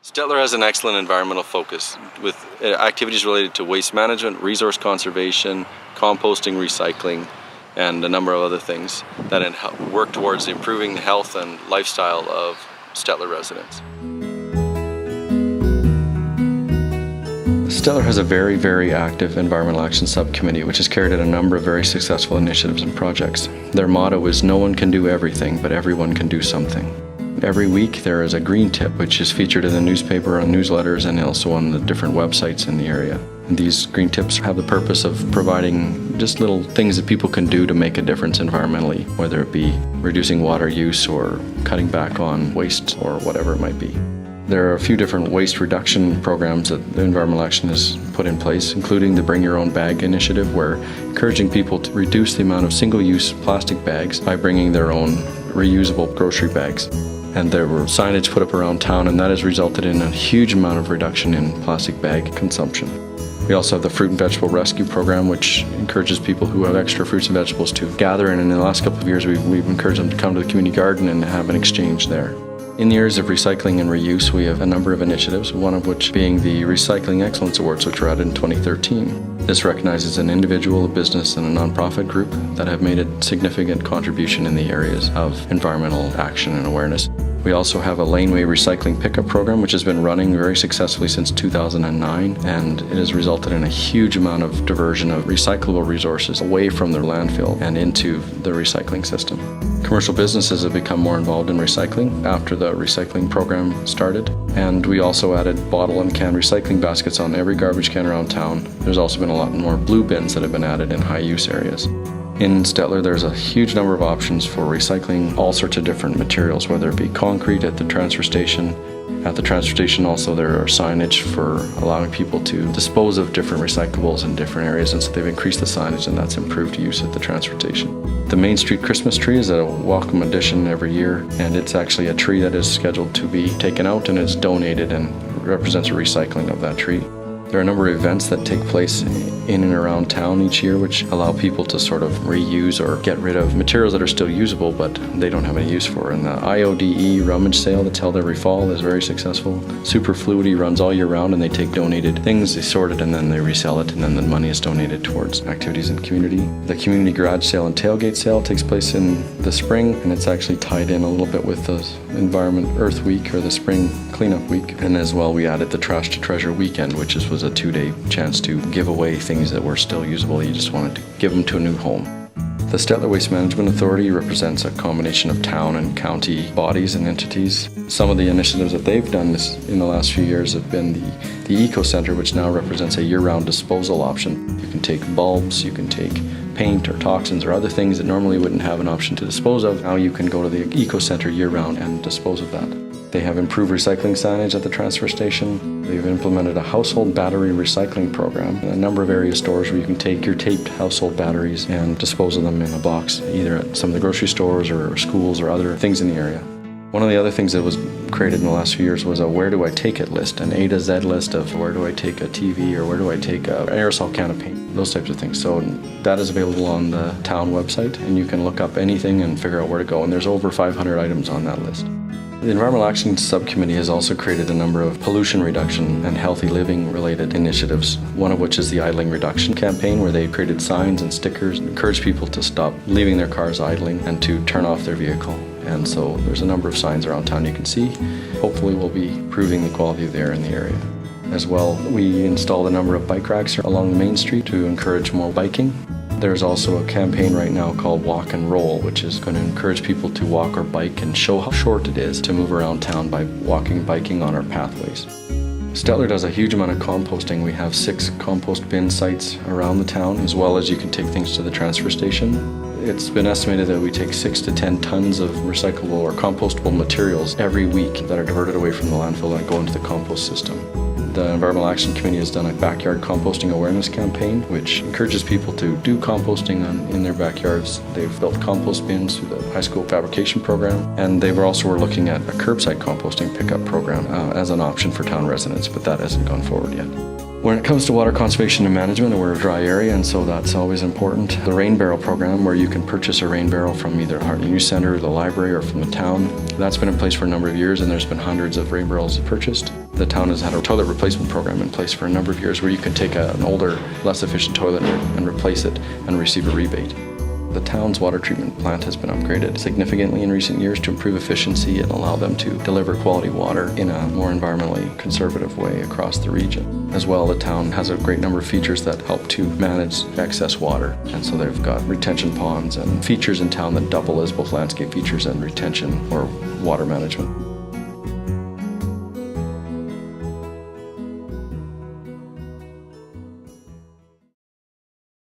Stettler has an excellent environmental focus with activities related to waste management, resource conservation, composting, recycling, and a number of other things that work towards improving the health and lifestyle of Stettler residents. Stettler has a very, very active Environmental Action Subcommittee which has carried out a number of very successful initiatives and projects. Their motto is "No one can do everything, but everyone can do something." Every week there is a green tip which is featured in the newspaper, on newsletters, and also on the different websites in the area. And these green tips have the purpose of providing just little things that people can do to make a difference environmentally, whether it be reducing water use or cutting back on waste or whatever it might be. There are a few different waste reduction programs that the Environmental Action has put in place, including the Bring Your Own Bag initiative, where encouraging people to reduce the amount of single-use plastic bags by bringing their own reusable grocery bags. And there were signage put up around town, and that has resulted in a huge amount of reduction in plastic bag consumption. We also have the Fruit and Vegetable Rescue Program, which encourages people who have extra fruits and vegetables to gather, and in the last couple of years we've encouraged them to come to the community garden and have an exchange there. In the areas of recycling and reuse, we have a number of initiatives, one of which being the Recycling Excellence Awards, which were added in 2013. This recognizes an individual, a business, and a nonprofit group that have made a significant contribution in the areas of environmental action and awareness. We also have a laneway recycling pickup program which has been running very successfully since 2009, and it has resulted in a huge amount of diversion of recyclable resources away from their landfill and into the recycling system. Commercial businesses have become more involved in recycling after the recycling program started, and we also added bottle and can recycling baskets on every garbage can around town. There's also been a lot more blue bins that have been added in high use areas. In Stettler, there's a huge number of options for recycling all sorts of different materials, whether it be concrete at the transfer station. At the transfer station also there are signage for allowing people to dispose of different recyclables in different areas, and so they've increased the signage, and that's improved use at the transfer station. The Main Street Christmas tree is a welcome addition every year, and it's actually a tree that is scheduled to be taken out and is donated and represents a recycling of that tree. There are a number of events that take place in and around town each year which allow people to sort of reuse or get rid of materials that are still usable but they don't have any use for. And the IODE rummage sale that's held every fall is very successful. Superfluity runs all year round, and they take donated things, they sort it, and then they resell it, and then the money is donated towards activities in the community. The community garage sale and tailgate sale takes place in the spring, and it's actually tied in a little bit with the Environment Earth Week or the Spring Cleanup Week. And as well, we added the Trash to Treasure Weekend, which was a 2-day chance to give away things that were still usable. You just wanted to give them to a new home. The Stettler Waste Management Authority represents a combination of town and county bodies and entities. Some of the initiatives that they've done in the last few years have been the Eco Center, which now represents a year-round disposal option. You can take bulbs, you can take paint or toxins or other things that normally wouldn't have an option to dispose of. Now you can go to the Eco Center year-round and dispose of that. They have improved recycling signage at the transfer station. They've implemented a household battery recycling program in a number of area stores where you can take your taped household batteries and dispose of them in a box, either at some of the grocery stores or schools or other things in the area. One of the other things that was created in the last few years was a where do I take it list, an A to Z list of where do I take a TV or where do I take an aerosol can of paint, those types of things. So that is available on the town website, and you can look up anything and figure out where to go, and there's over 500 items on that list. The Environmental Action Subcommittee has also created a number of pollution reduction and healthy living related initiatives, one of which is the idling reduction campaign, where they created signs and stickers and encourage people to stop leaving their cars idling and to turn off their vehicle. And so there's a number of signs around town you can see. Hopefully we'll be improving the quality of the air in the area. As well, we installed a number of bike racks along the main street to encourage more biking. There's also a campaign right now called Walk and Roll, which is going to encourage people to walk or bike and show how short it is to move around town by walking and biking on our pathways. Stettler does a huge amount of composting. We have 6 compost bin sites around the town, as well as you can take things to the transfer station. It's been estimated that we take 6 to 10 tons of recyclable or compostable materials every week that are diverted away from the landfill and go into the compost system. The Environmental Action Committee has done a backyard composting awareness campaign, which encourages people to do composting in their backyards. They've built compost bins through the high school fabrication program, and they were looking at a curbside composting pickup program as an option for town residents, but that hasn't gone forward yet. When it comes to water conservation and management, we're a dry area, and so that's always important. The rain barrel program, where you can purchase a rain barrel from either Heartland Youth Centre, the library, or from the town, that's been in place for a number of years, and there's been hundreds of rain barrels purchased. The town has had a toilet replacement program in place for a number of years, where you can take an older, less efficient toilet and replace it and receive a rebate. The town's water treatment plant has been upgraded significantly in recent years to improve efficiency and allow them to deliver quality water in a more environmentally conservative way across the region. As well, the town has a great number of features that help to manage excess water, and so they've got retention ponds and features in town that double as both landscape features and retention or water management.